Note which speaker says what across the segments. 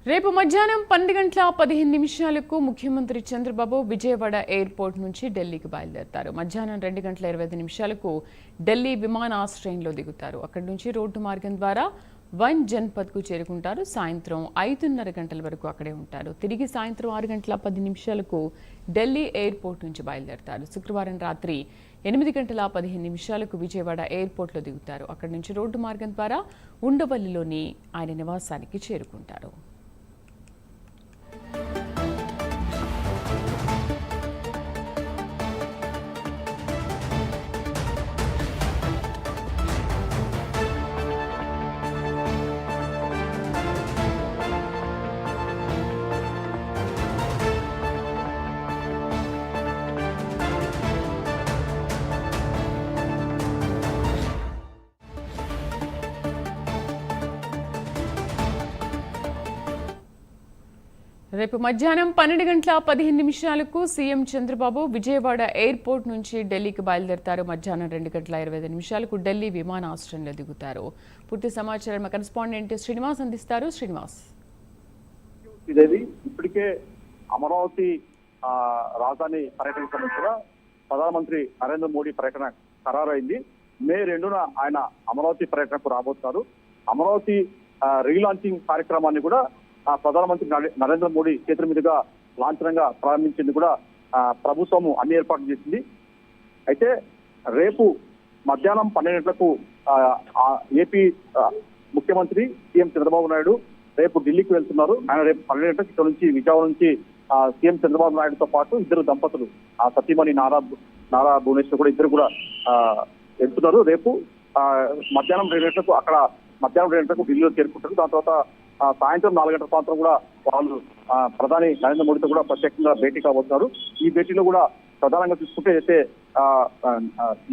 Speaker 1: రేపు మధ్యాహ్నం 12:15 ముఖ్యమంత్రి చంద్రబాబు విజయవాడ ఎయిర్పోర్ట్ నుంచి ఢిల్లీకి బయలుదేరతారు. మధ్యాహ్నం 2:25 ఢిల్లీ విమానాశ్రయంలో దిగుతారు. అక్కడి నుంచి రోడ్డు మార్గం ద్వారా వన్ జన్పథ్కు చేరుకుంటారు. సాయంత్రం 5:30 గంటల వరకు అక్కడే ఉంటారు. తిరిగి సాయంత్రం 6:10 ఢిల్లీ ఎయిర్పోర్ట్ నుంచి బయలుదేరతారు. శుక్రవారం రాత్రి 8:15 విజయవాడ ఎయిర్పోర్ట్లో దిగుతారు. అక్కడి నుంచి రోడ్డు మార్గం ద్వారా ఉండవల్లిలోని ఆయన నివాసానికి చేరుకుంటారు. రేపు మధ్యాహ్నం 12:15 సీఎం చంద్రబాబు విజయవాడ ఎయిర్పోర్ట్ నుంచి ఢిల్లీకి బయలుదేరతారు. మధ్యాహ్నం 2:25 ఢిల్లీ విమానాశ్రయంలో దిగుతారు. పూర్తి సమాచారం మా కరెస్పాండెంట్ శ్రీనివాస్ అందిస్తారు. శ్రీనివాస్,
Speaker 2: ఇప్పటికే అమరావతి రాజధాని పర్యటనకు సంబంధించిన ప్రధానమంత్రి నరేంద్ర మోడీ పర్యటన ఖరారైంది. మే 2న ఆయన అమరావతి పర్యటనకు రాబోతున్నారు. అమరావతి రీలాంచింగ్ కార్యక్రమాన్ని కూడా ప్రధానమంత్రి నరేంద్ర మోడీ చేతుల మీదుగా లాంఛనంగా ప్రారంభించింది కూడా ప్రభుత్వము అన్ని ఏర్పాట్లు చేసింది. అయితే రేపు మధ్యాహ్నం 12 గంటలకు ఏపీ ముఖ్యమంత్రి సీఎం చంద్రబాబు నాయుడు రేపు ఢిల్లీకి వెళ్తున్నారు. ఆయన రేపు 12 గంటలకు ఇక్కడ నుంచి విజయవాడ నుంచి సీఎం చంద్రబాబు నాయుడుతో పాటు ఇద్దరు దంపతులు సతీమణి నారా భువనేశ్వర్ కూడా ఇద్దరు కూడా వెళ్తున్నారు. రేపు మధ్యాహ్నం 2 గంటలకు ఢిల్లీలో చేరుకుంటారు. దాని తర్వాత సాయంత్రం 4 గంటల ప్రాంతం కూడా వాళ్ళు ప్రధాని నరేంద్ర మోడీతో కూడా ప్రత్యేకంగా భేటీ కాబోతున్నారు. ఈ భేటీలో కూడా ప్రధానంగా చూసుకుంటే అయితే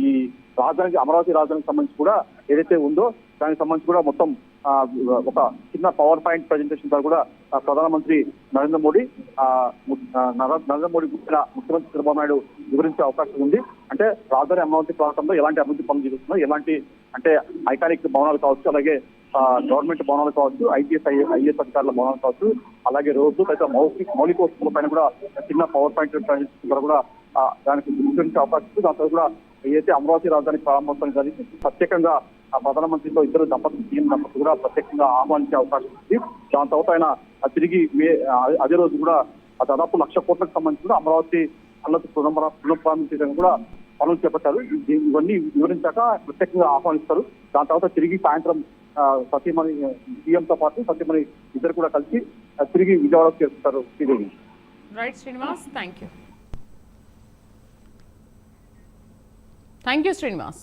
Speaker 2: ఈ రాజధానికి అమరావతి రాజధానికి సంబంధించి కూడా ఏదైతే ఉందో దానికి సంబంధించి కూడా మొత్తం ఒక చిన్న పవర్ పాయింట్ ప్రజెంటేషన్ ద్వారా కూడా ప్రధానమంత్రి నరేంద్ర మోడీ ముఖ్యమంత్రి చంద్రబాబు నాయుడు వివరించే అవకాశం ఉంది. అంటే రాజధాని అమరావతి ప్రాంతంలో ఎలాంటి అభివృద్ధి పనులు జరుగుతున్నాయి, ఎలాంటి అంటే ఐకానిక్ భవనాలు కావచ్చు, అలాగే గవర్నమెంట్ భవనాలు కావచ్చు, ఐఏఎస్ అధికారుల భవనాలు కావచ్చు, అలాగే రోడ్లు తదితర మౌలిక వస్తువుల పైన కూడా చిన్న పవర్ పాయింట్ ద్వారా కూడా దానికి వివరించే అవకాశం ఉంది. దాంతో కూడా ఏదైతే అమరావతి రాజధాని ప్రారంభోత్సవం జరిగి ప్రత్యేకంగా ప్రధానమంత్రితో ఇద్దరు దంపతులు సీఎం దంపతులు కూడా ప్రత్యేకంగా ఆహ్వానించే అవకాశం ఉంది. దాని తర్వాత ఆయన తిరిగి అదే రోజు కూడా దాదాపు 1,00,000 కోట్లకు సంబంధించి కూడా అమరావతి అన్నది పునఃప్రారంభించడానికి కూడా పనులు చేపట్టారు. ఇవన్నీ వివరించాక ప్రత్యేకంగా ఆహ్వానిస్తారు. దాని తర్వాత తిరిగి సాయంత్రం సతీమణి సీఎంతో పాటు సతీమణి ఇద్దరు కూడా కలిసి తిరిగి విజయవాడకు చేరుకుంటారు.
Speaker 1: Right Srinivas, thank you Srinivas.